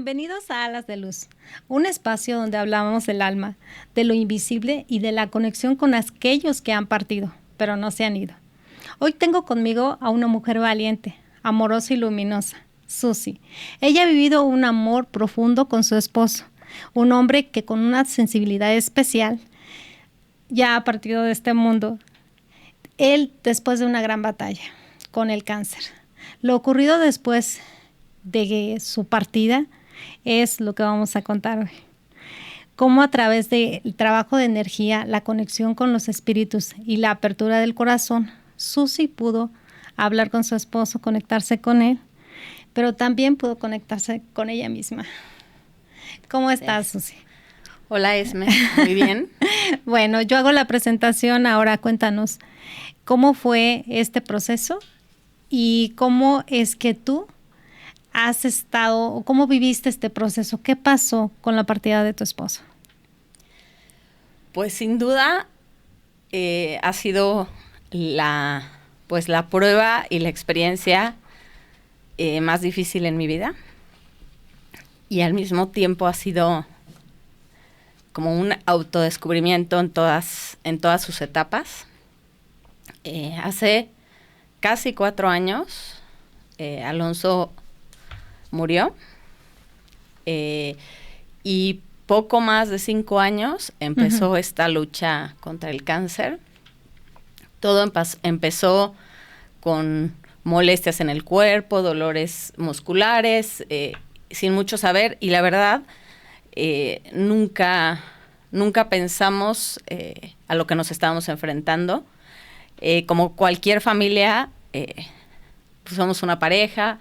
Bienvenidos a Alas de Luz, un espacio donde hablamos del alma, de lo invisible y de la conexión con aquellos que han partido, pero no se han ido. Hoy tengo conmigo a una mujer valiente, amorosa y luminosa, Susi. Ella ha vivido un amor profundo con su esposo, un hombre que con una sensibilidad especial ya ha partido de este mundo. Él después de una gran batalla con el cáncer. Lo ocurrido después de su partida es lo que vamos a contar hoy. Cómo a través del trabajo de energía, la conexión con los espíritus y la apertura del corazón, Susi pudo hablar con su esposo, conectarse con él, pero también pudo conectarse con ella misma. ¿Cómo estás, Susi? Hola, Esme. Muy bien. Bueno, yo hago la presentación. Ahora cuéntanos cómo fue este proceso y cómo es que tú has estado, o cómo viviste este proceso. ¿Qué pasó con la partida de tu esposo? Pues sin duda ha sido la prueba y la experiencia más difícil en mi vida. Y al mismo tiempo ha sido como un autodescubrimiento en todas sus etapas. Hace casi 4 años, Alonso murió, y poco más de 5 años empezó esta lucha contra el cáncer. Todo empezó con molestias en el cuerpo, dolores musculares, sin mucho saber, y la verdad, nunca pensamos a lo que nos estábamos enfrentando. Como cualquier familia, pues somos una pareja,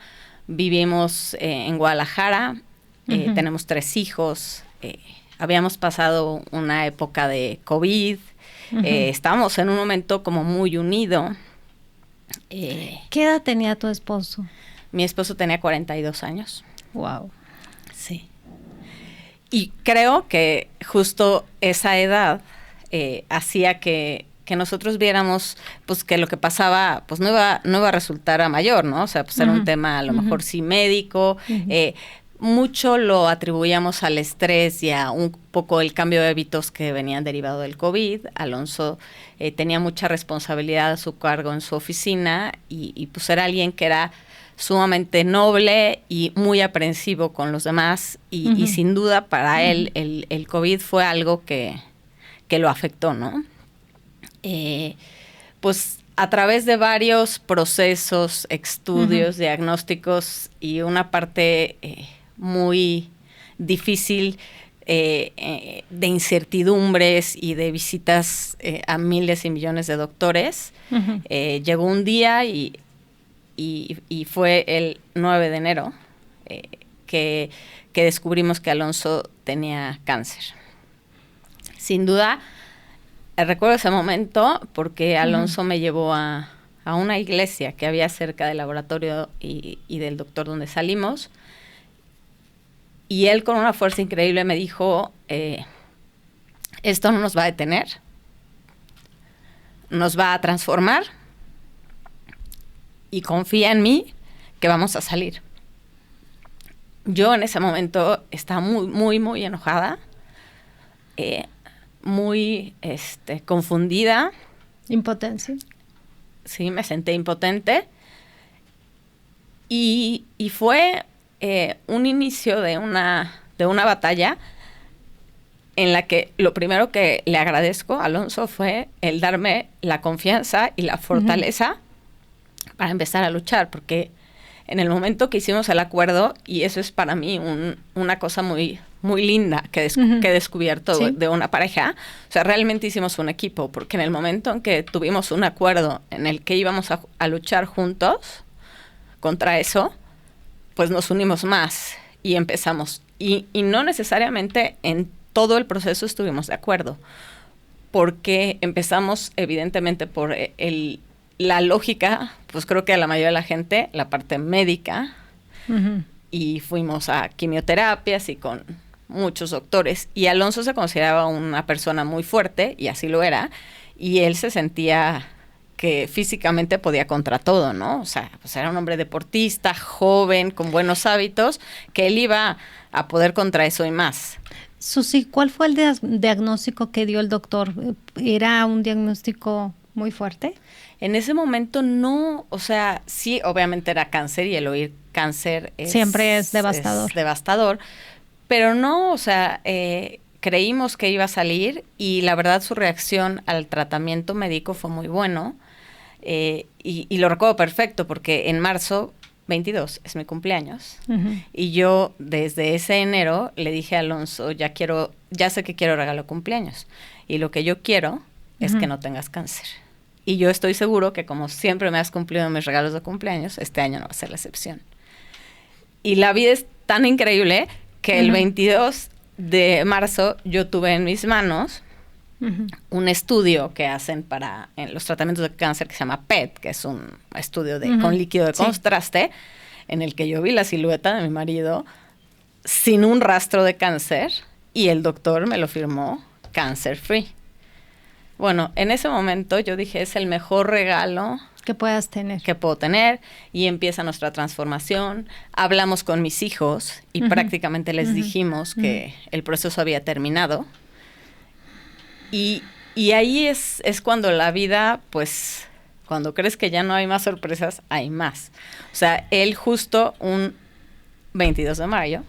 vivimos en Guadalajara, tenemos 3 hijos, habíamos pasado una época de COVID, estábamos en un momento como muy unido. ¿Qué edad tenía tu esposo? Mi esposo tenía 42 años. Wow. Sí. Y creo que justo esa edad hacía que nosotros viéramos pues que lo que pasaba pues no iba a resultar a mayor, ¿no? O sea, pues era un tema a lo mejor sí médico. Mucho lo atribuíamos al estrés y a un poco el cambio de hábitos que venían derivado del COVID. Alonso tenía mucha responsabilidad a su cargo en su oficina y pues era alguien que era sumamente noble y muy aprensivo con los demás y sin duda para él el COVID fue algo que lo afectó, ¿no? Pues a través de varios procesos, estudios, diagnósticos y una parte muy difícil de incertidumbres y de visitas a miles y millones de doctores, llegó un día y fue el 9 de enero que descubrimos que Alonso tenía cáncer. Sin duda, recuerdo ese momento porque Alonso me llevó a una iglesia que había cerca del laboratorio y del doctor donde salimos. Y él con una fuerza increíble me dijo, esto no nos va a detener, nos va a transformar y confía en mí que vamos a salir. Yo en ese momento estaba muy, muy, muy enojada, muy confundida. ¿Impotencia? Sí, me senté impotente. Y fue un inicio de una batalla en la que lo primero que le agradezco a Alonso fue el darme la confianza y la fortaleza para empezar a luchar, porque en el momento que hicimos el acuerdo, y eso es para mí una cosa muy, muy linda que he descubierto de una pareja, o sea, realmente hicimos un equipo, porque en el momento en que tuvimos un acuerdo en el que íbamos a luchar juntos contra eso, pues nos unimos más y empezamos. Y no necesariamente en todo el proceso estuvimos de acuerdo, porque empezamos evidentemente por la lógica, pues creo que a la mayoría de la gente, la parte médica, y fuimos a quimioterapias y con muchos doctores, y Alonso se consideraba una persona muy fuerte, y así lo era, y él se sentía que físicamente podía contra todo, ¿no? O sea, pues era un hombre deportista, joven, con buenos hábitos, que él iba a poder contra eso y más. Susi, ¿cuál fue el diagnóstico que dio el doctor? ¿Era un diagnóstico muy fuerte? En ese momento no, o sea, sí, obviamente era cáncer y el oír cáncer siempre es devastador. Es devastador, pero no, o sea, creímos que iba a salir y la verdad su reacción al tratamiento médico fue muy bueno. Y lo recuerdo perfecto porque en marzo 22 es mi cumpleaños. Y yo desde ese enero le dije a Alonso, ya sé que quiero regalo de cumpleaños. Y lo que yo quiero es que no tengas cáncer. Y yo estoy seguro que como siempre me has cumplido mis regalos de cumpleaños, este año no va a ser la excepción. Y la vida es tan increíble que el 22 de marzo yo tuve en mis manos un estudio que hacen para los tratamientos de cáncer que se llama PET, que es un estudio con líquido de contraste, en el que yo vi la silueta de mi marido sin un rastro de cáncer y el doctor me lo firmó cancer free. Bueno, en ese momento yo dije, es el mejor regalo que puedas tener. Que puedo tener, y empieza nuestra transformación. Hablamos con mis hijos y prácticamente les dijimos que el proceso había terminado. Y ahí es cuando la vida, pues, cuando crees que ya no hay más sorpresas, hay más. O sea, él justo un 22 de mayo,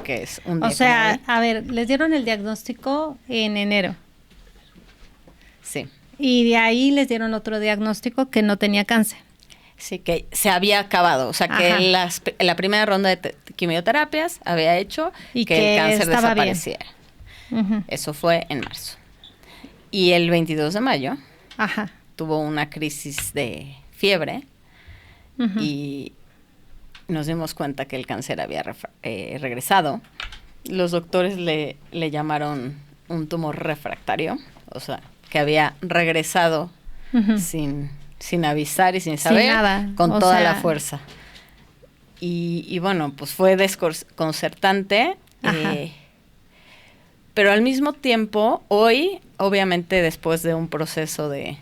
que es un día. O sea, a ver, les dieron el diagnóstico en enero. Sí. Y de ahí les dieron otro diagnóstico que no tenía cáncer. Sí, que se había acabado. O sea, que la primera ronda de quimioterapias había hecho y que el cáncer desapareciera. Eso fue en marzo. Y el 22 de mayo tuvo una crisis de fiebre y nos dimos cuenta que el cáncer había regresado. Los doctores le llamaron un tumor refractario, o sea, que había regresado sin avisar y sin saber, sin nada, con toda la fuerza. Y bueno, pues fue desconcertante. Pero al mismo tiempo, hoy, obviamente después de un proceso de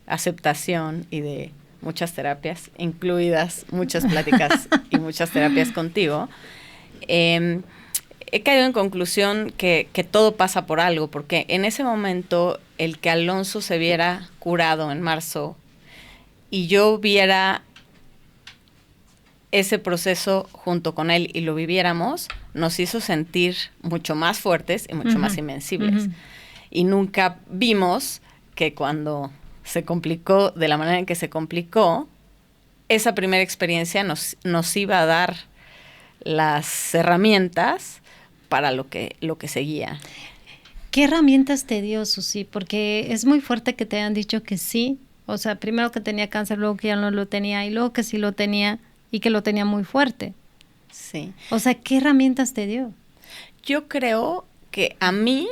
aceptación y de muchas terapias, incluidas muchas pláticas y muchas terapias contigo, he caído en conclusión que todo pasa por algo, porque en ese momento el que Alonso se viera curado en marzo y yo viera ese proceso junto con él y lo viviéramos, nos hizo sentir mucho más fuertes y mucho más invencibles. Y nunca vimos que cuando se complicó de la manera en que se complicó, esa primera experiencia nos iba a dar las herramientas para lo que seguía. ¿Qué herramientas te dio, Susi? Porque es muy fuerte que te hayan dicho que sí. O sea, primero que tenía cáncer, luego que ya no lo tenía, y luego que sí lo tenía y que lo tenía muy fuerte. Sí. O sea, ¿qué herramientas te dio? Yo creo que a mí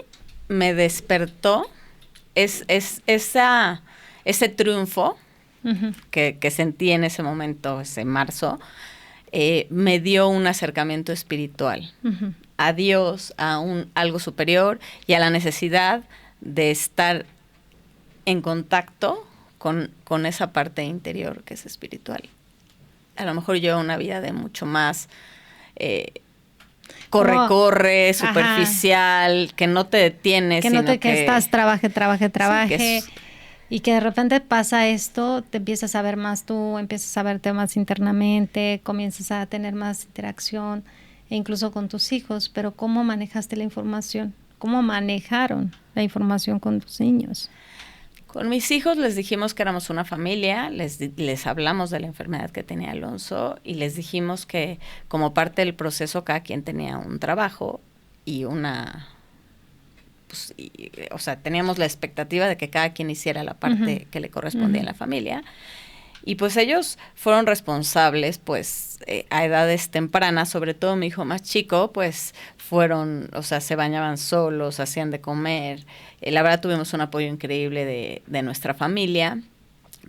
me despertó ese triunfo que sentí en ese momento, ese marzo, me dio un acercamiento espiritual a Dios, a algo superior y a la necesidad de estar en contacto con esa parte interior que es espiritual. A lo mejor lleva una vida de mucho más corre, superficial, que no te detienes. Que estás trabaje. Sí, y que de repente pasa esto, te empiezas a ver más tú, empiezas a verte más internamente, comienzas a tener más interacción, e incluso con tus hijos. Pero ¿cómo manejaste la información? ¿Cómo manejaron la información con tus niños? Con mis hijos les dijimos que éramos una familia, les hablamos de la enfermedad que tenía Alonso y les dijimos que como parte del proceso cada quien tenía un trabajo y o sea, teníamos la expectativa de que cada quien hiciera la parte que le correspondía en la familia. Y pues ellos fueron responsables, pues, a edades tempranas, sobre todo mi hijo más chico, pues, o sea, se bañaban solos, hacían de comer. La verdad tuvimos un apoyo increíble de nuestra familia,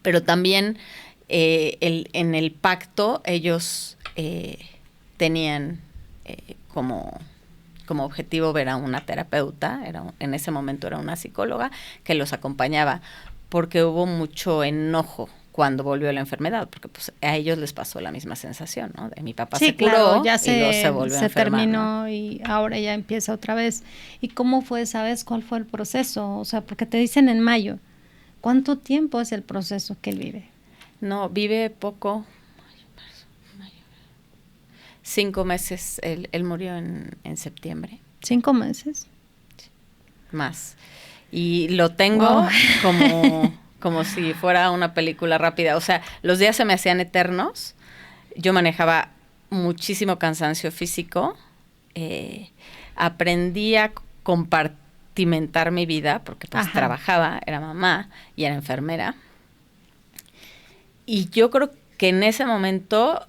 pero también en el pacto ellos tenían como objetivo ver a una terapeuta, en ese momento era una psicóloga, que los acompañaba porque hubo mucho enojo cuando volvió la enfermedad, porque pues a ellos les pasó la misma sensación, ¿no? De mi papá Sí, se curó, claro, ya y luego se volvió a se enfermar, terminó, ¿no? y ahora ya empieza otra vez. ¿Y cómo fue, sabes, cuál fue el proceso? O sea, porque te dicen en mayo. ¿Cuánto tiempo es el proceso que él vive? No, vive poco. 5 meses. Él murió en septiembre. 5 meses. Más. Y lo tengo Wow. como si fuera una película rápida. O sea, los días se me hacían eternos. Yo manejaba muchísimo cansancio físico. Aprendí a compartimentar mi vida, porque pues Ajá. trabajaba, era mamá y era enfermera. Y yo creo que en ese momento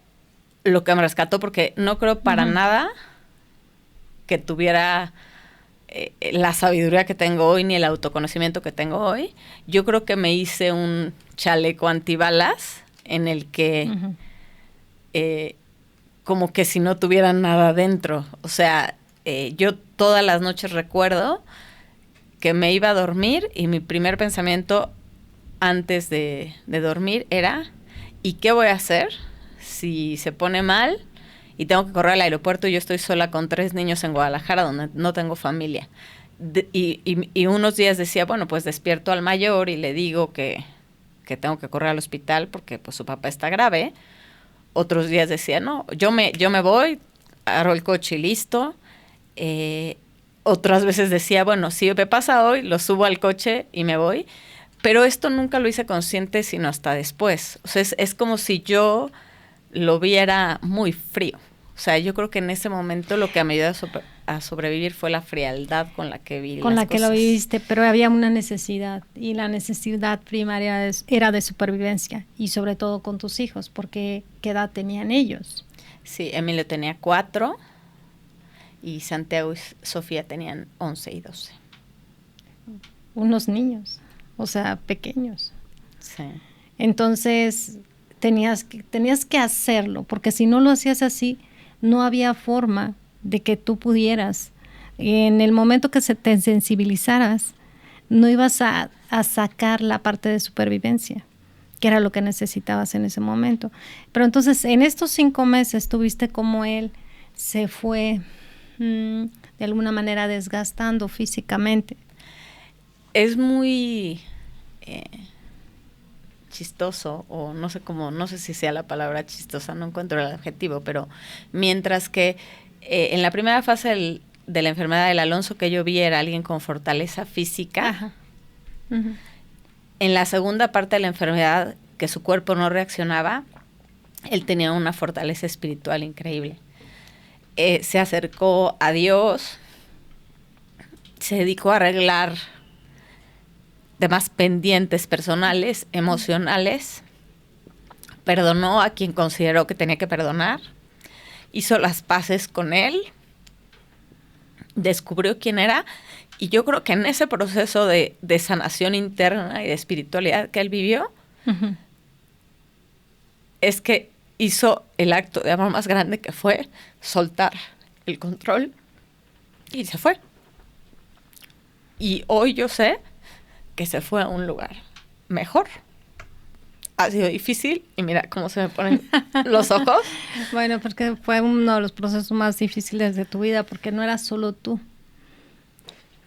lo que me rescató, porque no creo para nada que tuviera la sabiduría que tengo hoy, ni el autoconocimiento que tengo hoy. Yo creo que me hice un chaleco antibalas en el que como que si no tuviera nada dentro. O sea, yo todas las noches recuerdo que me iba a dormir y mi primer pensamiento antes de dormir era, ¿y qué voy a hacer si se pone mal y tengo que correr al aeropuerto y yo estoy sola con 3 niños en Guadalajara donde no tengo familia? Y unos días decía, bueno, pues despierto al mayor y le digo que tengo que correr al hospital porque pues su papá está grave. Otros días decía, no, yo me voy, agarro el coche y listo. Otras veces decía, bueno, si me pasa hoy, lo subo al coche y me voy. Pero esto nunca lo hice consciente sino hasta después. O sea, es como si yo lo viera muy frío. O sea, yo creo que en ese momento lo que me ayudó a sobrevivir fue la frialdad con la que vi Con las la que cosas. lo viviste, pero había una necesidad, y la necesidad primaria era de supervivencia, y sobre todo con tus hijos, porque ¿qué edad tenían ellos? Sí, Emilio tenía 4 y Santiago y Sofía tenían 11 y 12. Unos niños, o sea, pequeños. Sí. Entonces tenías que hacerlo, porque si no lo hacías así, no había forma de que tú pudieras. En el momento que te sensibilizaras, no ibas a sacar la parte de supervivencia, que era lo que necesitabas en ese momento. Pero entonces, en estos 5 meses, tuviste como él se fue de alguna manera desgastando físicamente. Es muy chistoso, o no sé si sea la palabra chistosa, no encuentro el adjetivo, pero mientras que en la primera fase de la enfermedad del Alonso que yo vi era alguien con fortaleza física. Ajá. Uh-huh. En la segunda parte de la enfermedad, que su cuerpo no reaccionaba, él tenía una fortaleza espiritual increíble. Se acercó a Dios, se dedicó a arreglar demás pendientes personales, emocionales, perdonó a quien consideró que tenía que perdonar, hizo las paces con él, descubrió quién era, y yo creo que en ese proceso de sanación interna y de espiritualidad que él vivió, es que hizo el acto de amor más grande, que fue soltar el control, y se fue. Y hoy yo sé que se fue a un lugar mejor. Ha sido difícil y mira cómo se me ponen los ojos. Bueno, porque fue uno de los procesos más difíciles de tu vida, porque no era solo tú.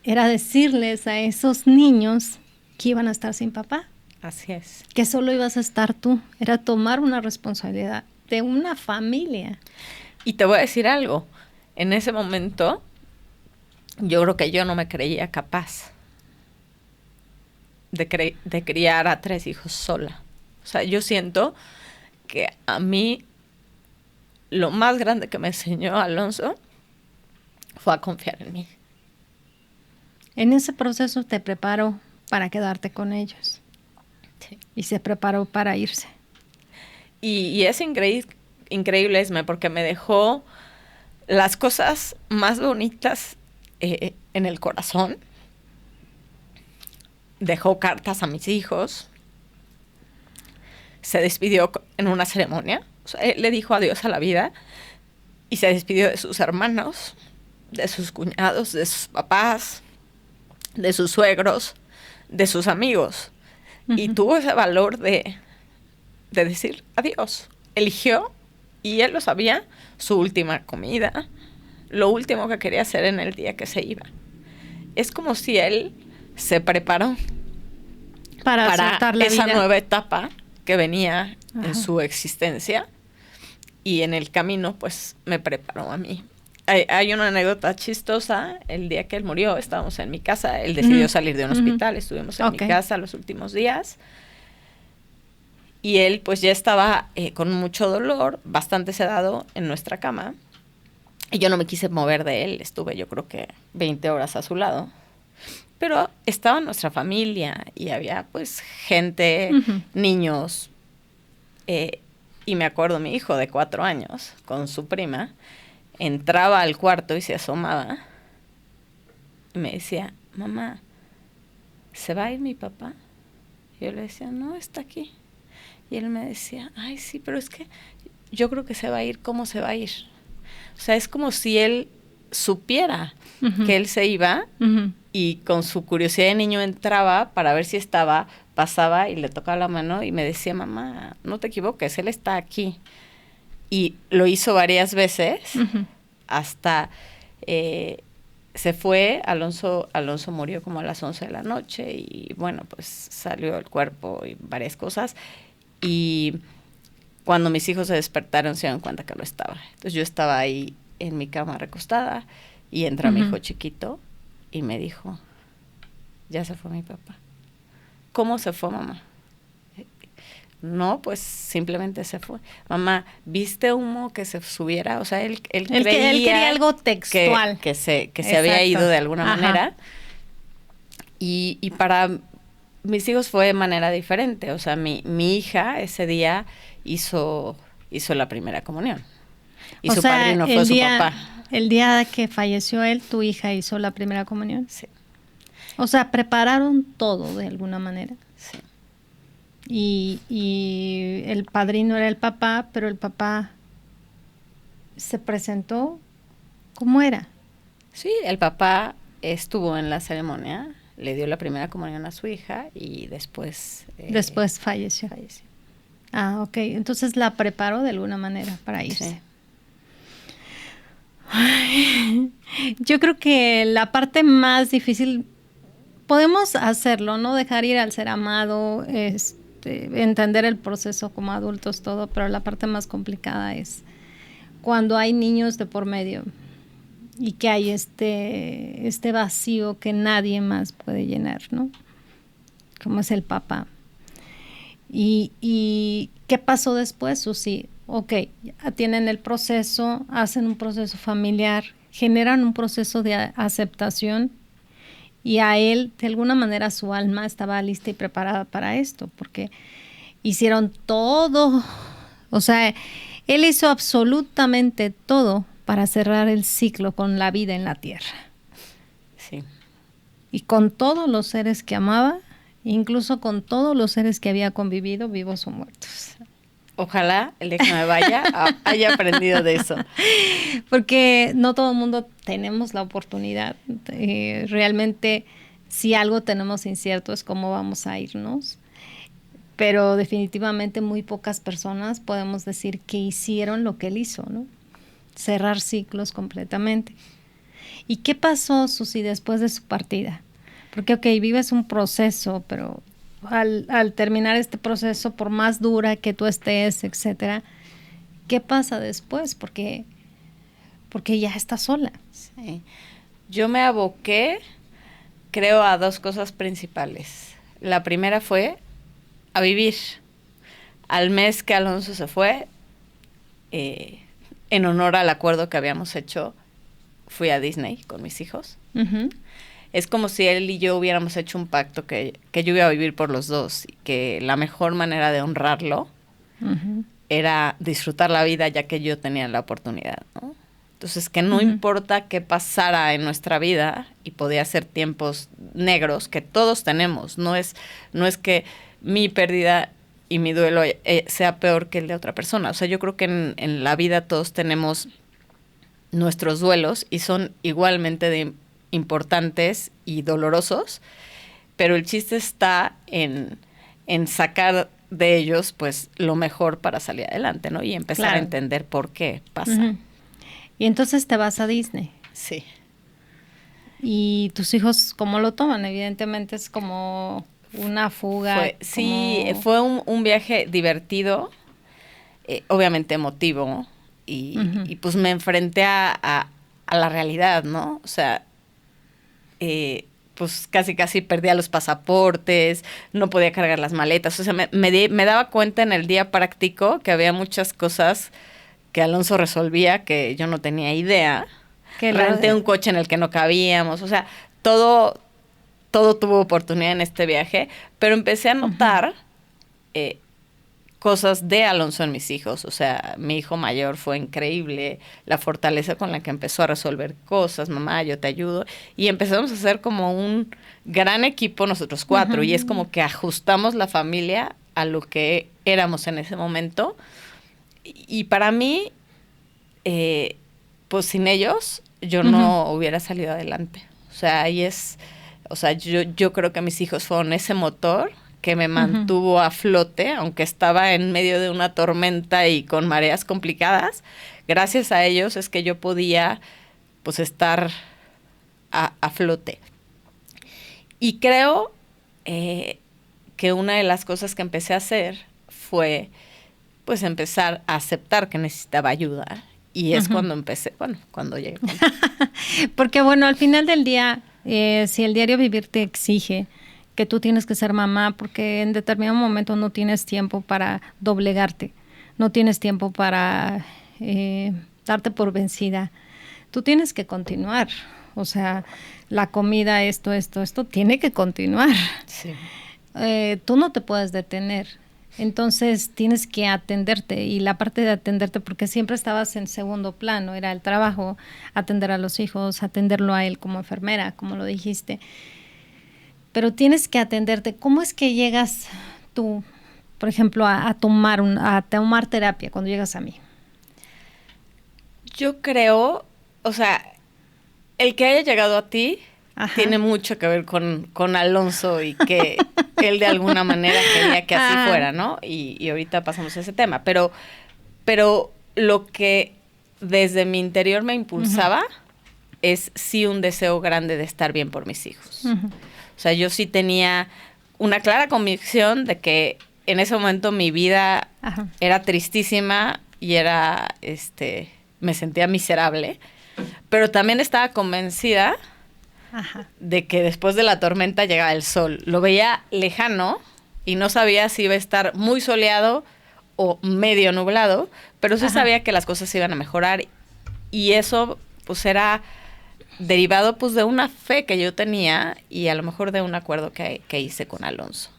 Era decirles a esos niños que iban a estar sin papá. Así es. Que solo ibas a estar tú. Era tomar una responsabilidad de una familia. Y te voy a decir algo. En ese momento, yo creo que yo no me creía capaz de criar a 3 hijos sola. O sea, yo siento que a mí lo más grande que me enseñó Alonso fue a confiar en mí. En ese proceso te preparó para quedarte con ellos. Sí. Y se preparó para irse. Y es increíble, Esme, porque me dejó las cosas más bonitas en el corazón. Dejó cartas a mis hijos. Se despidió en una ceremonia. O sea, él le dijo adiós a la vida y se despidió de sus hermanos, de sus cuñados, de sus papás, de sus suegros, de sus amigos. y tuvo ese valor de decir adiós. Eligió, y él lo sabía, su última comida, lo último que quería hacer en el día que se iba. Es como si él se preparó para esa nueva etapa que venía en su existencia, y en el camino pues me preparó a mí. Hay una anécdota chistosa. El día que él murió estábamos en mi casa, él decidió salir de un hospital, estuvimos en mi casa los últimos días, y él pues ya estaba con mucho dolor, bastante sedado en nuestra cama, y yo no me quise mover de él. Estuve yo creo que 20 horas a su lado, pero estaba nuestra familia y había pues gente, niños, y me acuerdo mi hijo de 4 años con su prima entraba al cuarto y se asomaba y me decía, mamá, ¿se va a ir mi papá? Y yo le decía, no, está aquí. Y él me decía, ay, sí, pero es que yo creo que se va a ir. ¿Cómo se va a ir? O sea, es como si él supiera que él se iba, y con su curiosidad de niño entraba para ver si estaba, pasaba y le tocaba la mano y me decía, mamá, no te equivoques, él está aquí. Y lo hizo varias veces hasta se fue. Alonso murió como a las 11 de la noche y bueno, pues salió el cuerpo y varias cosas. Y cuando mis hijos se despertaron se dieron cuenta que no estaba. Entonces yo estaba ahí en mi cama recostada y entra mi hijo chiquito y me dijo, ya se fue mi papá. ¿Cómo se fue, mamá? No, pues simplemente se fue. Mamá, ¿viste humo que se subiera? O sea, él creía él quería algo textual. Que se había ido de alguna manera. Y para mis hijos fue de manera diferente. O sea, mi hija ese día hizo la primera comunión. Y su padrino fue su papá. El día que falleció él, tu hija hizo la primera comunión. Sí. O sea, prepararon todo de alguna manera. Sí. Y el padrino era el papá, pero el papá se presentó. ¿Cómo era? Sí, el papá estuvo en la ceremonia, le dio la primera comunión a su hija y después... después falleció. Ah, ok. Entonces la preparó de alguna manera para irse. Sí. Ay, yo creo que la parte más difícil, podemos hacerlo, ¿no? Dejar ir al ser amado, entender el proceso como adultos, todo, pero la parte más complicada es cuando hay niños de por medio y que hay este vacío que nadie más puede llenar, ¿no? Como es el papá. ¿Y qué pasó después, Susi? Ok, tienen el proceso, hacen un proceso familiar, generan un proceso de aceptación, y a él, de alguna manera, su alma estaba lista y preparada para esto, porque hicieron todo. O sea, él hizo absolutamente todo para cerrar el ciclo con la vida en la tierra. Sí. Y con todos los seres que amaba, incluso con todos los seres que había convivido, vivos o muertos. Ojalá el día que me vaya haya aprendido de eso. Porque no todo el mundo tenemos la oportunidad. Realmente, si algo tenemos incierto es cómo vamos a irnos. Pero definitivamente muy pocas personas podemos decir que hicieron lo que él hizo, ¿no? Cerrar ciclos completamente. ¿Y qué pasó, Susi, después de su partida? Porque, ok, vives un proceso, pero al terminar este proceso, por más dura que tú estés, etcétera, ¿qué pasa después? Porque ya estás sola. Sí. Yo me aboqué, creo, a 2 cosas principales. La primera fue a vivir. Al mes que Alonso se fue, en honor al acuerdo que habíamos hecho, fui a Disney con mis hijos. Uh-huh. Es como si él y yo hubiéramos hecho un pacto que yo iba a vivir por los dos, y que la mejor manera de honrarlo era disfrutar la vida, ya que yo tenía la oportunidad, ¿no? Entonces, que no importa qué pasara en nuestra vida, y podía ser tiempos negros que todos tenemos, no es que mi pérdida y mi duelo sea peor que el de otra persona. O sea, yo creo que en la vida todos tenemos nuestros duelos y son igualmente importantes y dolorosos, pero el chiste está en en sacar de ellos pues lo mejor para salir adelante, ¿no? Y empezar a entender por qué pasa. Y entonces te vas a Disney. Sí. ¿Y tus hijos cómo lo toman? Evidentemente es como una fuga. Sí, fue un viaje divertido, obviamente emotivo, y pues me enfrenté a la realidad, ¿no? O sea, pues casi perdía los pasaportes, no podía cargar las maletas. O sea, me daba cuenta en el día práctico que había muchas cosas que Alonso resolvía que yo no tenía idea. Renté un coche en el que no cabíamos. O sea, todo tuvo oportunidad en este viaje, pero empecé a notar cosas de Alonso en mis hijos. O sea, mi hijo mayor fue increíble, la fortaleza con la que empezó a resolver cosas. Mamá, yo te ayudo. Y empezamos a ser como un gran equipo nosotros cuatro. Y es como que ajustamos la familia a lo que éramos en ese momento. Y para mí, pues sin ellos, yo no hubiera salido adelante. O sea, ahí es... O sea, yo creo que mis hijos fueron ese motor que me mantuvo a flote, aunque estaba en medio de una tormenta y con mareas complicadas. Gracias a ellos es que yo podía, pues, estar a flote. Y creo que una de las cosas que empecé a hacer fue, pues, empezar a aceptar que necesitaba ayuda. Y es cuando empecé, cuando llegué. Porque, al final del día, si el diario vivir te exige que tú tienes que ser mamá, porque en determinado momento no tienes tiempo para doblegarte, no tienes tiempo para darte por vencida. Tú tienes que continuar. O sea, la comida, esto tiene que continuar. Sí. Tú no te puedes detener. Entonces tienes que atenderte, y la parte de atenderte, porque siempre estabas en segundo plano, era el trabajo, atender a los hijos, atenderlo a él como enfermera, como lo dijiste. Pero tienes que atenderte. ¿Cómo es que llegas tú, por ejemplo, a tomar terapia cuando llegas a mí? Yo creo, o sea, el que haya llegado a ti tiene mucho que ver con Alonso y que él de alguna manera quería que así fuera, ¿no? Y ahorita pasamos a ese tema. Pero lo que desde mi interior me impulsaba es sí un deseo grande de estar bien por mis hijos. O sea, yo sí tenía una clara convicción de que en ese momento mi vida era tristísima y era, me sentía miserable, pero también estaba convencida de que después de la tormenta llegaba el sol. Lo veía lejano y no sabía si iba a estar muy soleado o medio nublado, pero sí sabía que las cosas se iban a mejorar, y eso pues era derivado pues de una fe que yo tenía y a lo mejor de un acuerdo que hice con Alonso.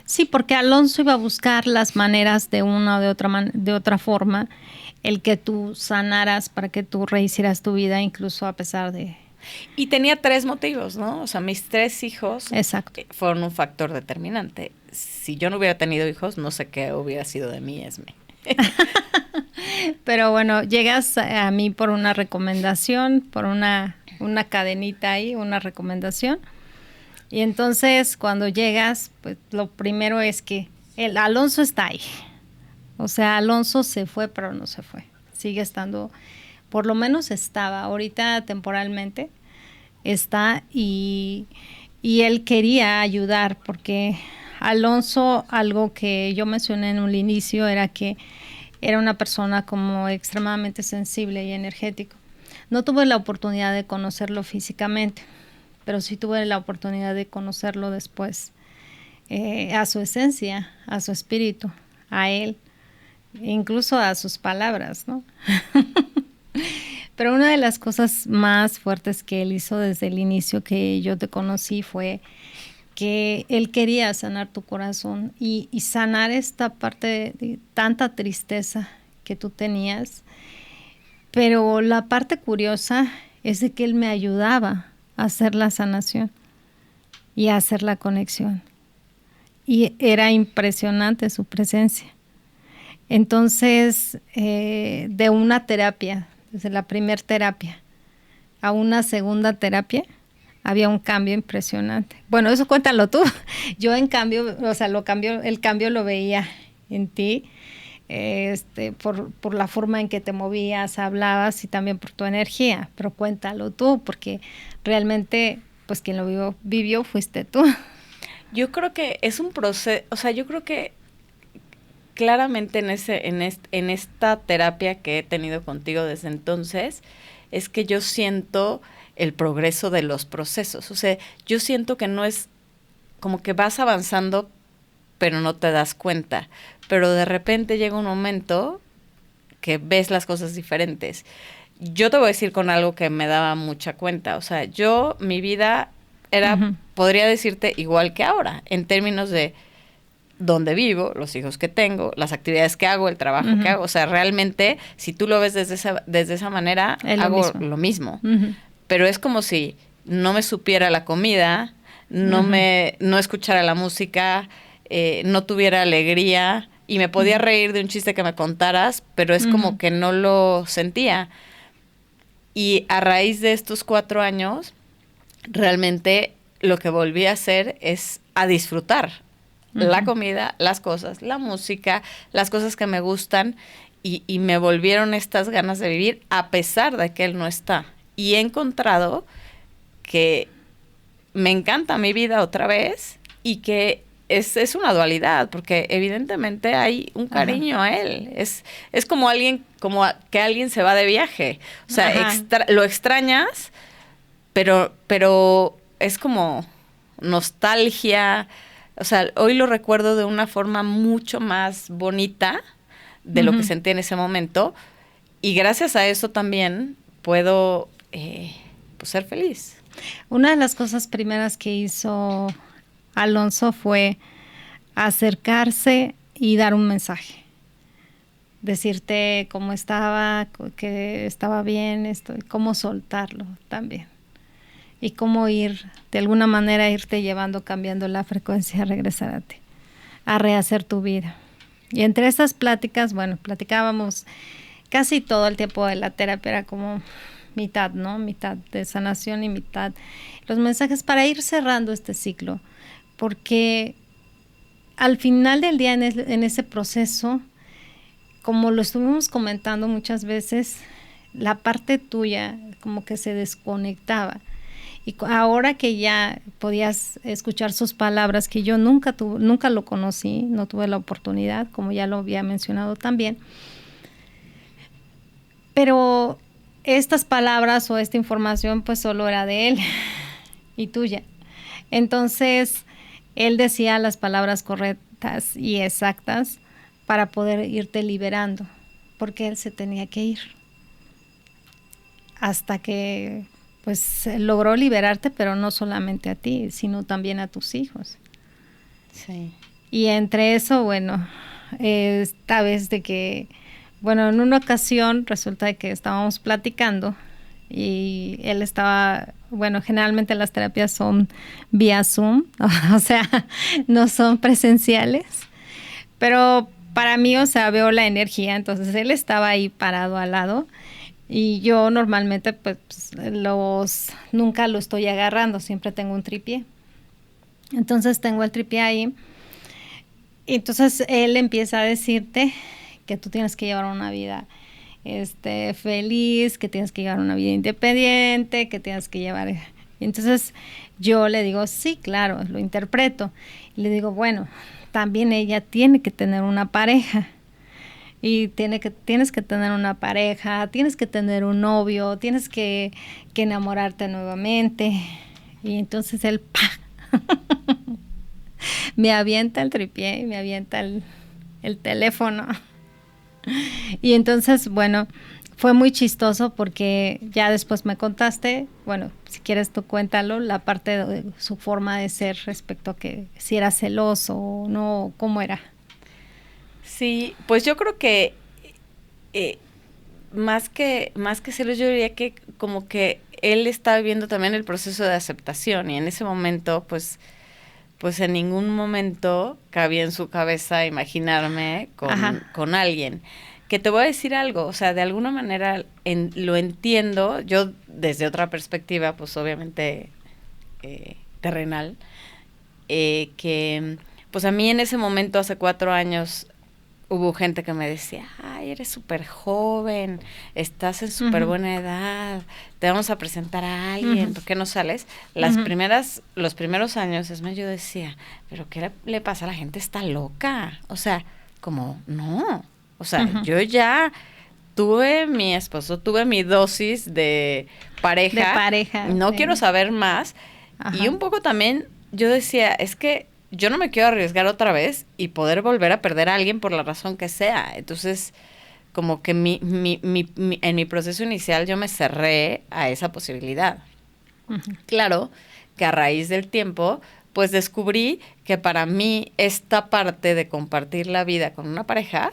Sí, porque Alonso iba a buscar las maneras de una o de otra forma, el que tú sanaras, para que tú rehicieras tu vida, incluso a pesar de... Y tenía 3 motivos, ¿no? O sea, mis 3 hijos fueron un factor determinante. Si yo no hubiera tenido hijos, no sé qué hubiera sido de mí, Esme. Pero bueno, llegas a mí por una recomendación, por una cadenita ahí, una recomendación. Y entonces cuando llegas, pues lo primero es que el Alonso está ahí. O sea, Alonso se fue, pero no se fue. Sigue estando, por lo menos estaba, ahorita temporalmente está, y él quería ayudar, porque Alonso, algo que yo mencioné en un inicio, era que era una persona como extremadamente sensible y energético. No tuve la oportunidad de conocerlo físicamente, pero sí tuve la oportunidad de conocerlo después, a su esencia, a su espíritu, a él, incluso a sus palabras, ¿no? Pero una de las cosas más fuertes que él hizo desde el inicio que yo te conocí fue que él quería sanar tu corazón y sanar esta parte de tanta tristeza que tú tenías. Pero la parte curiosa es de que él me ayudaba a hacer la sanación y a hacer la conexión. Y era impresionante su presencia. Entonces, de una terapia, desde la primera terapia a una segunda terapia, había un cambio impresionante. Bueno, eso cuéntalo tú. Yo en cambio, o sea, el cambio lo veía en ti, por la forma en que te movías, hablabas y también por tu energía. Pero cuéntalo tú, porque realmente, pues quien lo vivió fuiste tú. Yo creo que es un proceso, o sea, yo creo que claramente en esta terapia que he tenido contigo desde entonces, es que yo siento el progreso de los procesos. O sea, yo siento que no es como que vas avanzando, pero no te das cuenta. Pero de repente llega un momento que ves las cosas diferentes. Yo te voy a decir con algo que me daba mucha cuenta. O sea, mi vida era, podría decirte, igual que ahora, en términos de dónde vivo, los hijos que tengo, las actividades que hago, el trabajo que hago. O sea, realmente, si tú lo ves desde esa manera, hago lo mismo. Pero es como si no me supiera la comida, no escuchara la música, no tuviera alegría y me podía reír de un chiste que me contaras, pero es como que no lo sentía. Y a raíz de estos 4 años, realmente lo que volví a hacer es a disfrutar la comida, las cosas, la música, las cosas que me gustan y me volvieron estas ganas de vivir a pesar de que él no está. Y he encontrado que me encanta mi vida otra vez y que es una dualidad, porque evidentemente hay un cariño a él. Es como que alguien se va de viaje. O sea, lo extrañas, pero es como nostalgia. O sea, hoy lo recuerdo de una forma mucho más bonita de lo que sentí en ese momento. Y gracias a eso también puedo pues ser feliz. Una de las cosas primeras que hizo Alonso fue acercarse y dar un mensaje. Decirte cómo estaba, que estaba bien, cómo soltarlo también. Y cómo de alguna manera irte llevando, cambiando la frecuencia, a regresar a ti, a rehacer tu vida. Y entre esas pláticas, bueno, platicábamos casi todo el tiempo de la terapia, era como mitad, ¿no? Mitad de sanación y mitad los mensajes para ir cerrando este ciclo. Porque al final del día, en ese proceso, como lo estuvimos comentando muchas veces, la parte tuya como que se desconectaba. Y ahora que ya podías escuchar sus palabras, que yo nunca lo conocí, no tuve la oportunidad, como ya lo había mencionado también, pero estas palabras o esta información pues solo era de él y tuya. Entonces, él decía las palabras correctas y exactas para poder irte liberando, porque él se tenía que ir. Hasta que pues logró liberarte, pero no solamente a ti, sino también a tus hijos. Sí. Y entre eso, bueno, esta vez de que, bueno, en una ocasión resulta de que estábamos platicando y él estaba, bueno, generalmente las terapias son vía Zoom, o sea, no son presenciales, pero para mí, o sea, veo la energía, entonces él estaba ahí parado al lado. Y yo normalmente pues nunca lo estoy agarrando, siempre tengo un tripié. Entonces tengo el tripié ahí. Y entonces él empieza a decirte que tú tienes que llevar una vida feliz, que tienes que llevar una vida independiente, que tienes que llevar... Y entonces yo le digo, sí, claro, lo interpreto. Y le digo, bueno, también ella tiene que tener una pareja. Y tienes que tener una pareja, tienes que tener un novio, tienes que enamorarte nuevamente. Y entonces él me avienta el tripié y me avienta el teléfono. Y entonces, bueno, fue muy chistoso porque ya después me contaste, bueno, si quieres tú cuéntalo, la parte de su forma de ser respecto a que si era celoso o no, cómo era. Sí, pues yo creo que más que celos, yo diría que como que él está viviendo también el proceso de aceptación y en ese momento, pues en ningún momento cabía en su cabeza imaginarme con alguien. Que te voy a decir algo, o sea, de alguna manera lo entiendo, yo desde otra perspectiva, pues obviamente terrenal, que pues a mí en ese momento, hace 4 años, hubo gente que me decía, ay, eres súper joven, estás en súper buena edad, te vamos a presentar a alguien, ¿por qué no sales? Los primeros años, es más, yo decía, pero ¿qué le pasa a la gente? Está loca. O sea, como, no. O sea, yo ya tuve mi esposo, tuve mi dosis de pareja. De pareja. No quiero saber más. Y un poco también, yo decía, es que yo no me quiero arriesgar otra vez y poder volver a perder a alguien por la razón que sea. Entonces, como que en mi proceso inicial yo me cerré a esa posibilidad. Claro que a raíz del tiempo, pues descubrí que para mí esta parte de compartir la vida con una pareja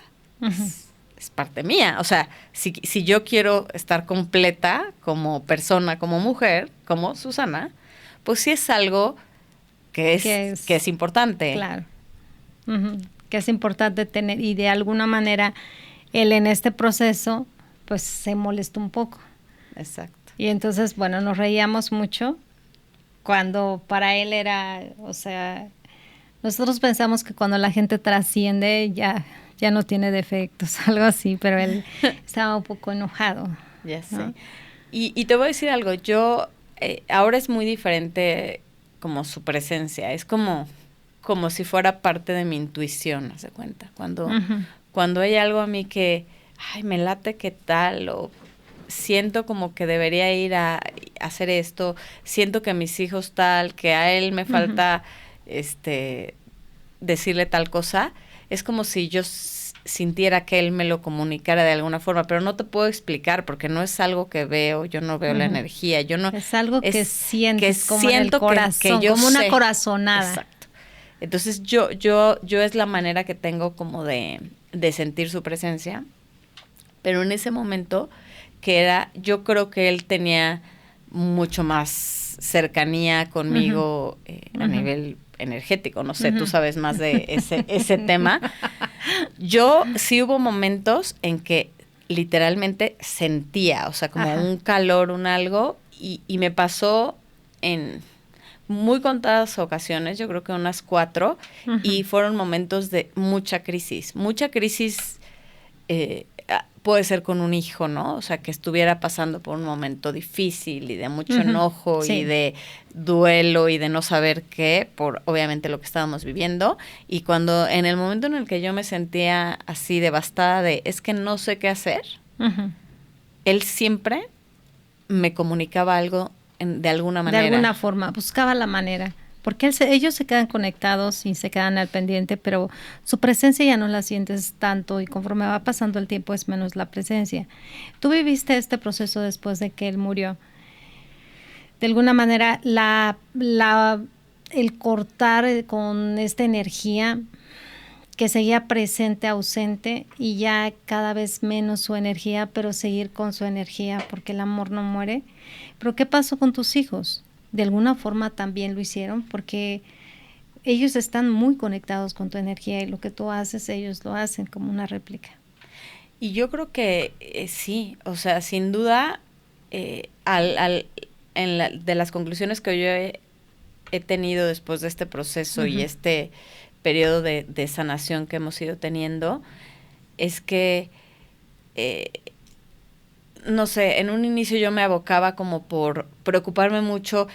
es parte mía. O sea, si yo quiero estar completa como persona, como mujer, como Susana, pues sí es algo que es importante. Claro. Que es importante tener, y de alguna manera él en este proceso pues se molestó un poco. Exacto. Y entonces, bueno, nos reíamos mucho cuando para él era, o sea, nosotros pensamos que cuando la gente trasciende ya no tiene defectos, algo así, pero él estaba un poco enojado. Ya sé. ¿No? Y te voy a decir algo, yo ahora es muy diferente como su presencia, es como si fuera parte de mi intuición, ¿se cuenta? Cuando hay algo a mí que, ay, me late qué tal, o siento como que debería ir a hacer esto, siento que mis hijos tal, que a él me falta decirle tal cosa, es como si yo sintiera que él me lo comunicara de alguna forma, pero no te puedo explicar porque no es algo que veo, yo no veo la energía, yo no... Es algo que sientes, como en el siento corazón, que yo como una sé. Corazonada. Exacto. Entonces yo es la manera que tengo como de sentir su presencia, pero en ese momento yo creo que él tenía mucho más cercanía conmigo a nivel energético, no sé, tú sabes más de ese tema. Yo sí hubo momentos en que literalmente sentía, o sea, como un calor, un algo, y me pasó en muy contadas ocasiones, yo creo que unas 4, y fueron momentos de mucha crisis. Puede ser con un hijo, ¿no? O sea, que estuviera pasando por un momento difícil y de mucho enojo y de duelo y de no saber qué, por obviamente lo que estábamos viviendo. Y cuando en el momento en el que yo me sentía así devastada es que no sé qué hacer, él siempre me comunicaba algo de alguna manera. De alguna forma, buscaba la manera. Porque ellos se quedan conectados y se quedan al pendiente, pero su presencia ya no la sientes tanto y conforme va pasando el tiempo es menos la presencia. Tú viviste este proceso después de que él murió. De alguna manera, el cortar con esta energía que seguía presente, ausente, y ya cada vez menos su energía, pero seguir con su energía porque el amor no muere. Pero ¿qué pasó con tus hijos? De alguna forma también lo hicieron porque ellos están muy conectados con tu energía y lo que tú haces, ellos lo hacen como una réplica. Y yo creo que sí, o sea, sin duda, de las conclusiones que yo he tenido después de este proceso y este periodo de sanación que hemos ido teniendo, es que no sé, en un inicio yo me abocaba como por preocuparme mucho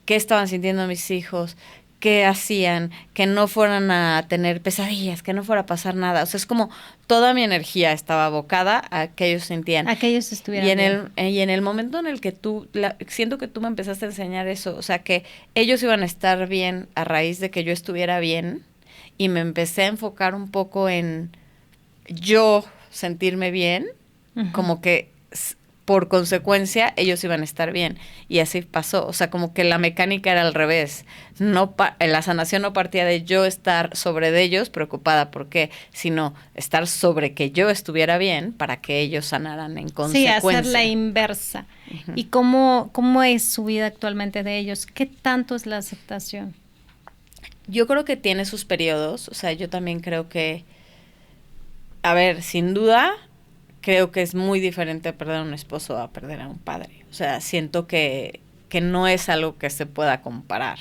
qué estaban sintiendo mis hijos, qué hacían, que no fueran a tener pesadillas, que no fuera a pasar nada. O sea, es como toda mi energía estaba abocada a que ellos sentían. A que ellos estuvieran bien. Y en el momento en el que siento que tú me empezaste a enseñar eso, o sea, que ellos iban a estar bien a raíz de que yo estuviera bien, y me empecé a enfocar un poco en yo sentirme bien, como que por consecuencia ellos iban a estar bien, y así pasó. O sea, como que la mecánica era al revés. La sanación no partía de yo estar sobre de ellos preocupada por qué, sino estar sobre que yo estuviera bien para que ellos sanaran en consecuencia. Sí, hacer la inversa. ¿Y cómo es su vida actualmente de ellos? ¿Qué tanto es la aceptación? Yo creo que tiene sus periodos. O sea, yo también creo que, a ver, sin duda, creo que es muy diferente perder a un esposo a perder a un padre. O sea, siento que que no es algo que se pueda comparar.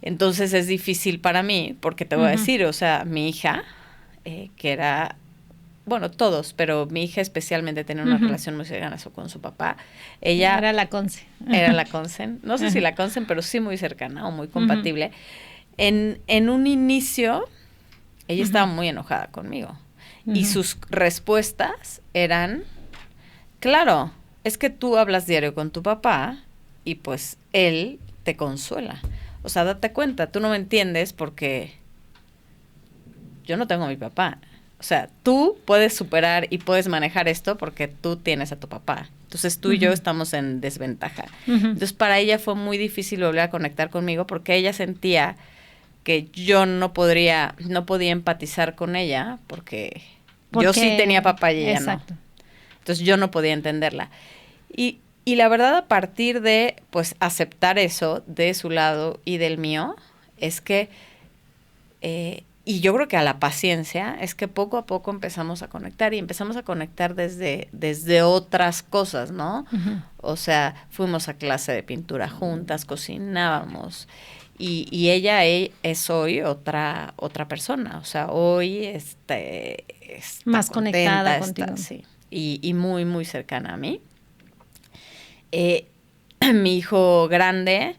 Entonces es difícil para mí, porque te voy a decir, o sea, mi hija, que era, bueno, todos, pero mi hija especialmente tenía una relación muy cercana con su papá. Ella era la Conce. Era la Consen, no sé si la Consen, pero sí muy cercana o muy compatible. En un inicio, ella estaba muy enojada conmigo. Y sus respuestas eran, claro, es que tú hablas diario con tu papá y pues él te consuela. O sea, date cuenta, tú no me entiendes porque yo no tengo a mi papá. O sea, tú puedes superar y puedes manejar esto porque tú tienes a tu papá. Entonces tú y yo estamos en desventaja. Entonces para ella fue muy difícil volver a conectar conmigo porque ella sentía que yo no podía empatizar con ella porque yo sí tenía papá y ella exacto. no. Entonces yo no podía entenderla. Y la verdad, a partir de pues aceptar eso de su lado y del mío, es que y yo creo que a la paciencia es que poco a poco empezamos a conectar y empezamos a conectar desde otras cosas, ¿no? O sea, fuimos a clase de pintura juntas, cocinábamos y ella es hoy otra persona, o sea, hoy está más contenta, conectada contigo. Sí, y muy, muy cercana a mí. Mi hijo grande,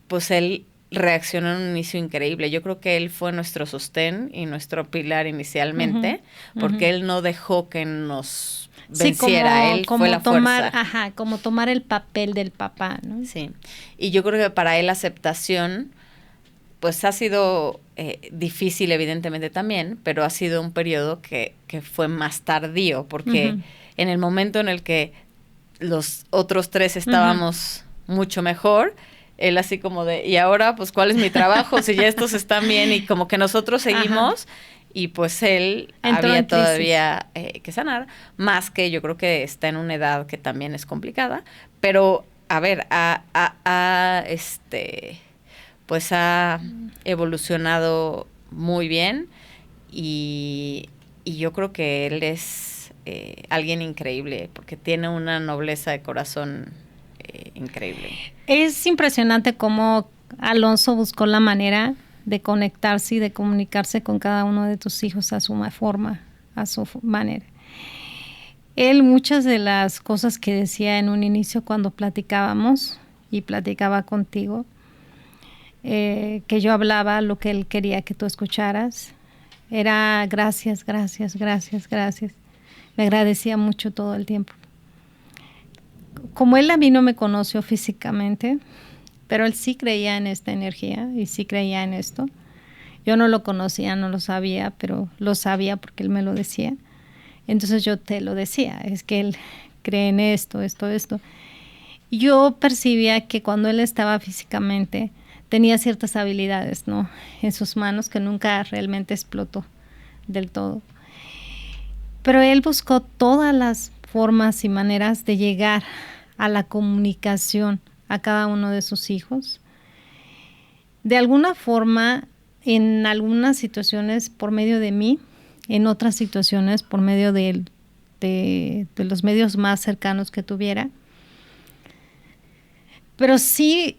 pues él reaccionó en un inicio increíble. Yo creo que él fue nuestro sostén y nuestro pilar inicialmente, porque él no dejó que nos venciera, sí, él fue la fuerza. Ajá, como tomar el papel del papá, ¿no? Sí, y yo creo que para él la aceptación, pues ha sido difícil evidentemente también, pero ha sido un periodo que fue más tardío, porque en el momento en el que los otros tres estábamos mucho mejor, él así como de, y ahora pues ¿cuál es mi trabajo? Si ya estos están bien y como que nosotros seguimos y pues él había todavía que sanar, más que yo creo que está en una edad que también es complicada, pero a ver, pues ha evolucionado muy bien y yo creo que él es alguien increíble porque tiene una nobleza de corazón increíble. Es impresionante cómo Alonso buscó la manera de conectarse y de comunicarse con cada uno de tus hijos a su forma, a su manera. Él muchas de las cosas que decía en un inicio cuando platicábamos y platicaba contigo, que yo hablaba lo que él quería que tú escucharas, era gracias, gracias, gracias, gracias. Me agradecía mucho todo el tiempo. Como él a mí no me conoció físicamente, pero él sí creía en esta energía y sí creía en esto. Yo no lo conocía, no lo sabía, pero lo sabía porque él me lo decía. Entonces yo te lo decía, es que él cree en esto. Yo percibía que cuando él estaba físicamente tenía ciertas habilidades, ¿no? En sus manos que nunca realmente explotó del todo. Pero él buscó todas las formas y maneras de llegar a la comunicación a cada uno de sus hijos. De alguna forma, en algunas situaciones por medio de mí, en otras situaciones por medio de los medios más cercanos que tuviera. Pero sí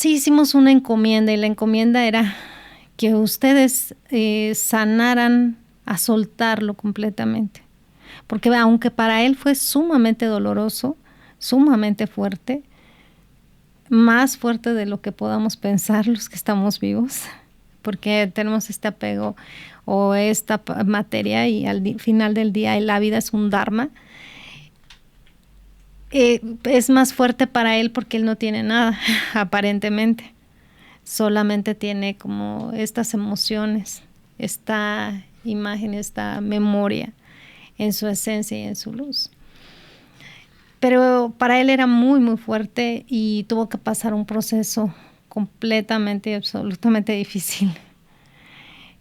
hicimos una encomienda y la encomienda era que ustedes sanaran a soltarlo completamente. Porque aunque para él fue sumamente doloroso, sumamente fuerte, más fuerte de lo que podamos pensar los que estamos vivos, porque tenemos este apego o esta materia y al final del día la vida es un dharma, es más fuerte para él porque él no tiene nada, aparentemente. Solamente tiene como estas emociones, esta imagen, esta memoria en su esencia y en su luz. Pero para él era muy, muy fuerte y tuvo que pasar un proceso completamente, absolutamente difícil.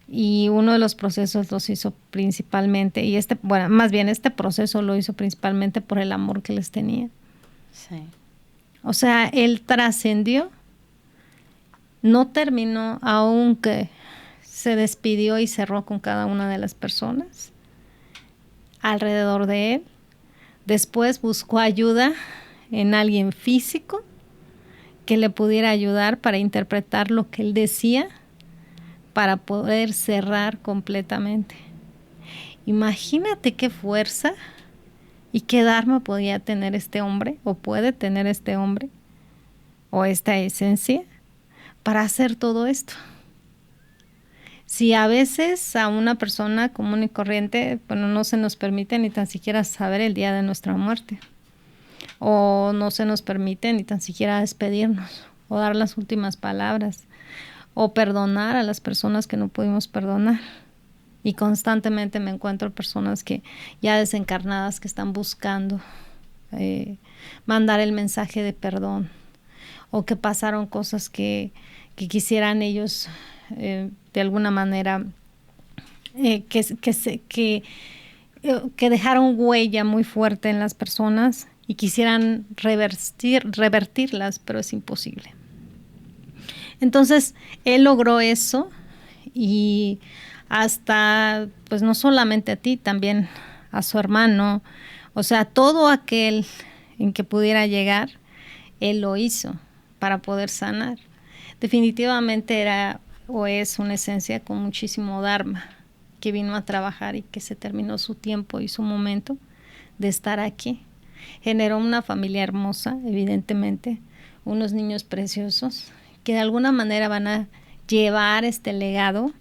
Y uno de los procesos los hizo principalmente, más bien este proceso lo hizo principalmente por el amor que les tenía. Sí. O sea, él trascendió, no terminó, aunque se despidió y cerró con cada una de las personas alrededor de él. Después buscó ayuda en alguien físico que le pudiera ayudar para interpretar lo que él decía, para poder cerrar completamente. Imagínate qué fuerza y qué dharma podía tener este hombre, o puede tener este hombre, o esta esencia, para hacer todo esto. Si a veces a una persona común y corriente, bueno, no se nos permite ni tan siquiera saber el día de nuestra muerte, o no se nos permite ni tan siquiera despedirnos, o dar las últimas palabras, o perdonar a las personas que no pudimos perdonar. Y constantemente me encuentro personas que ya desencarnadas que están buscando mandar el mensaje de perdón, o que pasaron cosas que quisieran ellos de alguna manera que dejaron huella muy fuerte en las personas y quisieran revertirlas, pero es imposible. Entonces, él logró eso, y hasta, pues no solamente a ti, también a su hermano, o sea, todo aquel en que pudiera llegar, él lo hizo para poder sanar. Definitivamente era o es una esencia con muchísimo dharma, que vino a trabajar y que se terminó su tiempo y su momento de estar aquí. Generó una familia hermosa, evidentemente, unos niños preciosos que de alguna manera van a llevar este legado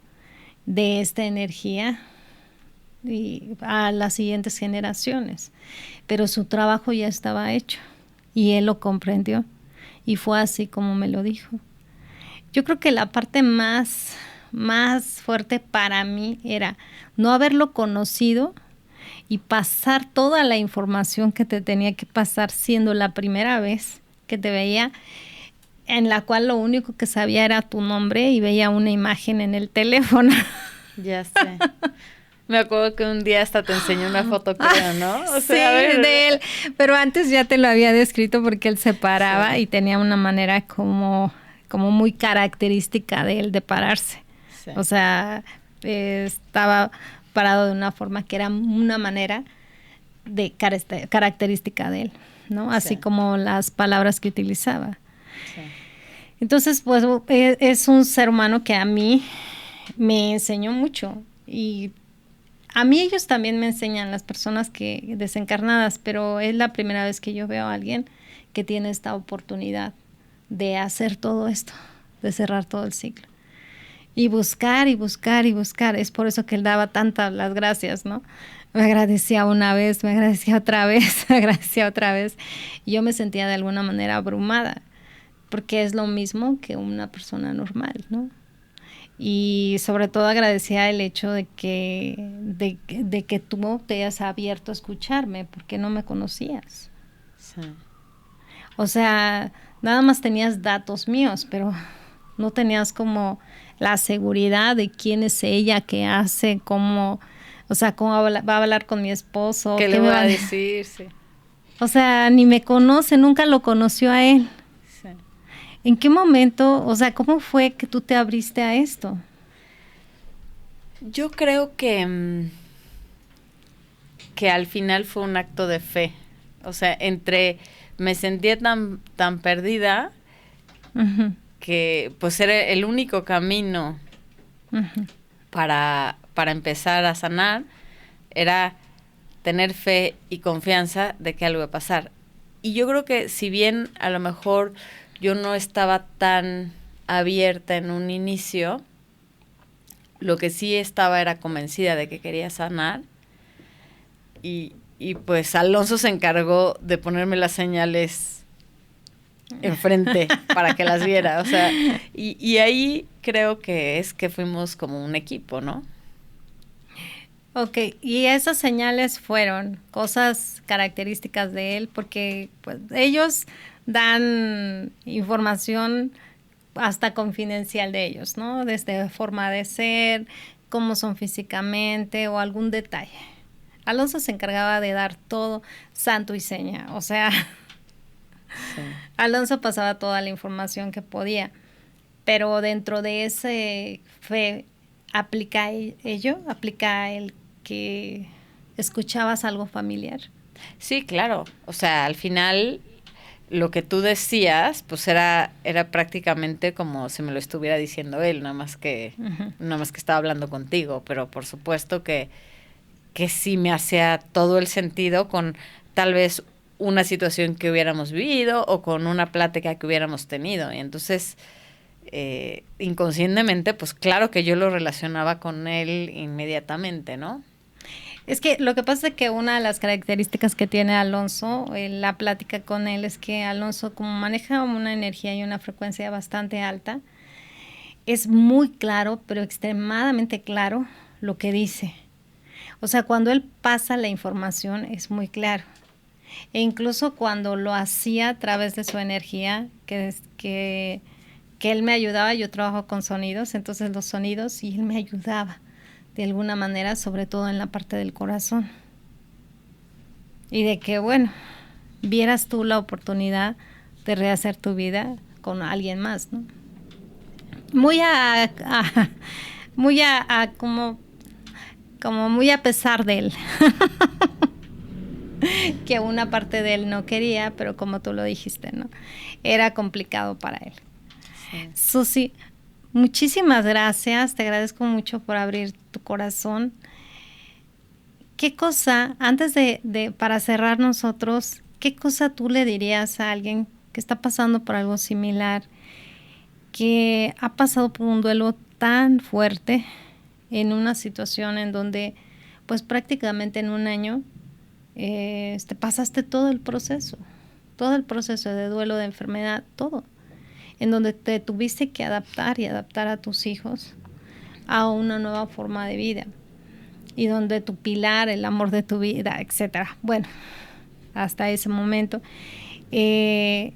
de esta energía y a las siguientes generaciones. Pero su trabajo ya estaba hecho y él lo comprendió, y fue así como me lo dijo. Yo creo que la parte más fuerte para mí era no haberlo conocido y pasar toda la información que te tenía que pasar, siendo la primera vez que te veía, en la cual lo único que sabía era tu nombre y veía una imagen en el teléfono. Ya sé. Me acuerdo que un día hasta te enseñé una foto, creo, ¿no? O sea, sí, de él. Pero antes ya te lo había descrito, porque él se paraba, sí, y tenía una manera como muy característica de él de pararse. Sí. O sea, estaba parado de una forma que era una manera de característica de él, ¿no? Así sí, como las palabras que utilizaba. Sí. Entonces, pues es un ser humano que a mí me enseñó mucho, y a mí ellos también me enseñan, las personas que desencarnadas, pero es la primera vez que yo veo a alguien que tiene esta oportunidad de hacer todo esto, de cerrar todo el ciclo. Y buscar y buscar y buscar. Es por eso que él daba tantas las gracias, ¿no? Me agradecía una vez, me agradecía otra vez, me agradecía otra vez. Y yo me sentía de alguna manera abrumada, porque es lo mismo que una persona normal, ¿no? Y sobre todo agradecía el hecho de que tú te hayas abierto a escucharme, porque no me conocías. Sí. O sea, nada más tenías datos míos, pero no tenías como la seguridad de quién es ella, qué hace, cómo, o sea, cómo va a hablar con mi esposo. ¿Qué le va a decir? Sí. O sea, ni me conoce, nunca lo conoció a él. Sí. ¿En qué momento, o sea, cómo fue que tú te abriste a esto? Yo creo que al final fue un acto de fe. O sea, me sentía tan perdida, uh-huh, que pues era el único camino, uh-huh, para empezar a sanar, era tener fe y confianza de que algo iba a pasar. Y yo creo que si bien a lo mejor yo no estaba tan abierta en un inicio, lo que sí estaba era convencida de que quería sanar, y pues Alonso se encargó de ponerme las señales enfrente para que las viera, o sea, y ahí creo que es que fuimos como un equipo, ¿no? Ok, y esas señales fueron cosas características de él, porque pues ellos dan información hasta confidencial de ellos, ¿no? Desde forma de ser, cómo son físicamente o algún detalle. Alonso se encargaba de dar todo santo y seña, o sea, sí, Alonso pasaba toda la información que podía, pero dentro de ese fe aplica el que escuchabas algo familiar. Sí, claro, o sea, al final lo que tú decías, pues era prácticamente como si me lo estuviera diciendo él, nada más que estaba hablando contigo, pero por supuesto que sí me hacía todo el sentido con tal vez una situación que hubiéramos vivido o con una plática que hubiéramos tenido. Y entonces, inconscientemente, pues claro que yo lo relacionaba con él inmediatamente, ¿no? Es que lo que pasa es que una de las características que tiene Alonso, la plática con él, es que Alonso, como maneja una energía y una frecuencia bastante alta, es muy claro, pero extremadamente claro lo que dice. O sea, cuando él pasa la información es muy claro. E incluso cuando lo hacía a través de su energía, que él me ayudaba, yo trabajo con sonidos, entonces los sonidos, y él me ayudaba de alguna manera, sobre todo en la parte del corazón. Y de que, bueno, vieras tú la oportunidad de rehacer tu vida con alguien más, ¿no? Muy como muy a pesar de él. Que una parte de él no quería, pero como tú lo dijiste, ¿no? Era complicado para él. Sí. Susi, muchísimas gracias, te agradezco mucho por abrir tu corazón. ¿Qué cosa, antes para cerrar nosotros, qué cosa tú le dirías a alguien que está pasando por algo similar, que ha pasado por un duelo tan fuerte en una situación en donde, pues prácticamente en un año, pasaste todo el proceso de duelo, de enfermedad, todo, en donde te tuviste que adaptar y adaptar a tus hijos a una nueva forma de vida, y donde tu pilar, el amor de tu vida, etcétera, bueno, hasta ese momento, ¿qué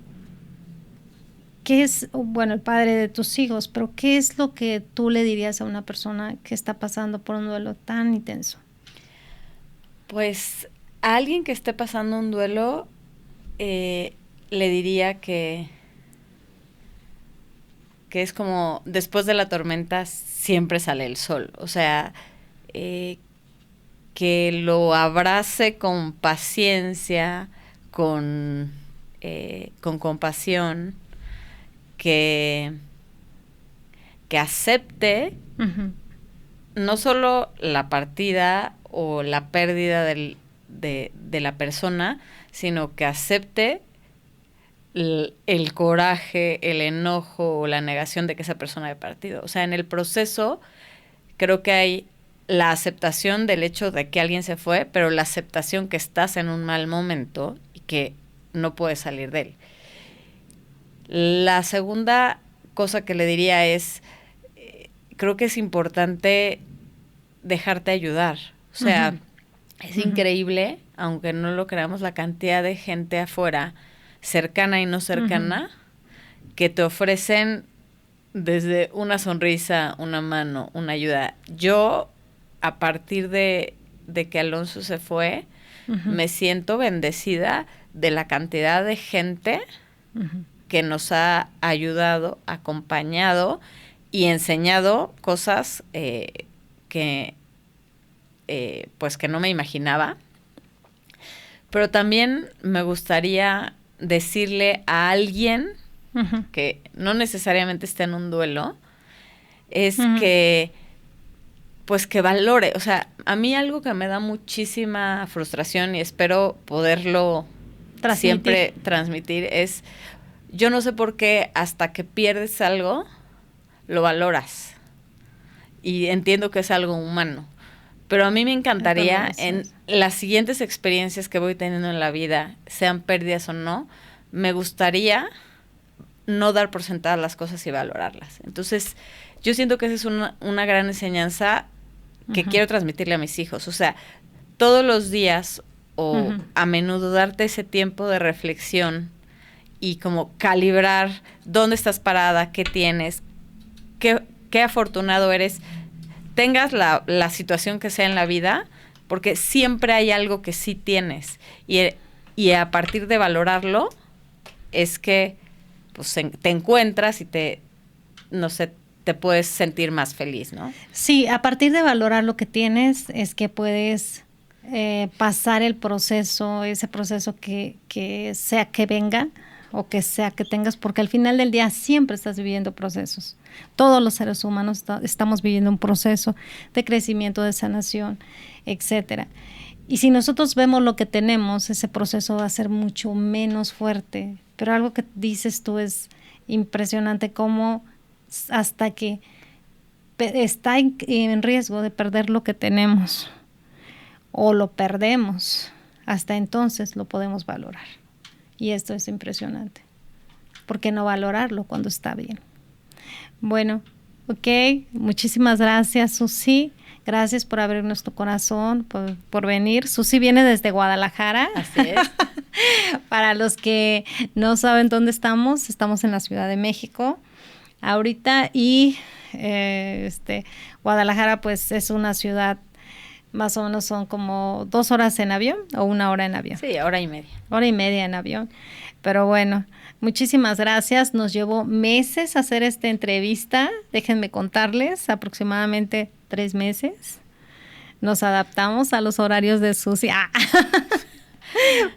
es, bueno, el padre de tus hijos, pero qué es lo que tú le dirías a una persona que está pasando por un duelo tan intenso? Pues a alguien que esté pasando un duelo, le diría que es como después de la tormenta siempre sale el sol. O sea, que lo abrace con paciencia, con compasión, que acepte no solo la partida o la pérdida de la persona, sino que acepte el coraje, el enojo o la negación de que esa persona haya partido. O sea, en el proceso creo que hay la aceptación del hecho de que alguien se fue, pero la aceptación que estás en un mal momento y que no puedes salir de él. La segunda cosa que le diría es, creo que es importante dejarte ayudar. O sea, es increíble, aunque no lo creamos, la cantidad de gente afuera, cercana y no cercana, que te ofrecen desde una sonrisa, una mano, una ayuda. Yo, a partir de que Alonso se fue, me siento bendecida de la cantidad de gente que nos ha ayudado, acompañado y enseñado cosas que no me imaginaba. Pero también me gustaría decirle a alguien que no necesariamente esté en un duelo, es que valore. O sea, a mí algo que me da muchísima frustración y espero poderlo siempre transmitir es, yo no sé por qué hasta que pierdes algo, lo valoras. Y entiendo que es algo humano. Pero a mí me encantaría en las siguientes experiencias que voy teniendo en la vida, sean pérdidas o no, me gustaría no dar por sentadas las cosas y valorarlas. Entonces, yo siento que esa es una gran enseñanza que quiero transmitirle a mis hijos. O sea, todos los días o a menudo darte ese tiempo de reflexión y como calibrar dónde estás parada, qué tienes, qué afortunado eres, tengas la situación que sea en la vida, porque siempre hay algo que sí tienes. Y a partir de valorarlo, es que pues, te encuentras y te puedes sentir más feliz, ¿no? Sí, a partir de valorar lo que tienes, es que puedes pasar el proceso, ese proceso que sea que venga, o que sea que tengas, porque al final del día siempre estás viviendo procesos. Todos los seres humanos estamos viviendo un proceso de crecimiento, de sanación, etcétera. Y si nosotros vemos lo que tenemos, ese proceso va a ser mucho menos fuerte. Pero algo que dices tú es impresionante, cómo hasta que está en riesgo de perder lo que tenemos o lo perdemos, hasta entonces lo podemos valorar. Y esto es impresionante. ¿Por qué no valorarlo cuando está bien? Bueno, ok, muchísimas gracias, Susi. Gracias por abrirnos tu corazón, por venir. Susi viene desde Guadalajara. Así es. Para los que no saben dónde estamos en la Ciudad de México ahorita, y Guadalajara pues es una ciudad, más o menos son como 2 horas en avión o 1 hora en avión. Sí, 1 hora y media. 1 hora y media en avión. Pero bueno, muchísimas gracias. Nos llevó meses hacer esta entrevista. Déjenme contarles, aproximadamente 3 meses. Nos adaptamos a los horarios de Susi.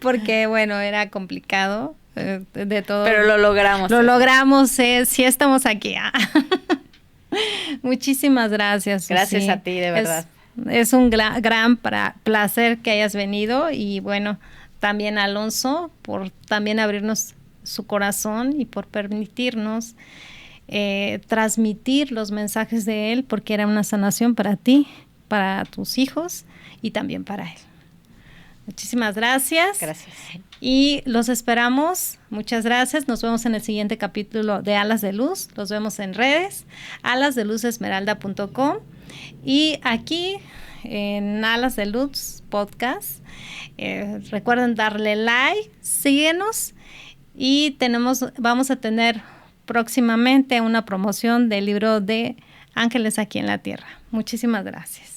Porque bueno, era complicado de todo. Pero lo logramos. Lo logramos, sí estamos aquí. Muchísimas gracias, Susi. Gracias a ti, de verdad. Es un gran placer que hayas venido, y bueno, también a Alonso por también abrirnos su corazón y por permitirnos transmitir los mensajes de él, porque era una sanación para ti, para tus hijos y también para él. Muchísimas gracias. Gracias. Y los esperamos. Muchas gracias. Nos vemos en el siguiente capítulo de Alas de Luz. Los vemos en redes, alasdeluzesmeralda.com. Y aquí en Alas de Luz Podcast, recuerden darle like, síguenos, y vamos a tener próximamente una promoción del libro de Ángeles aquí en la Tierra. Muchísimas gracias.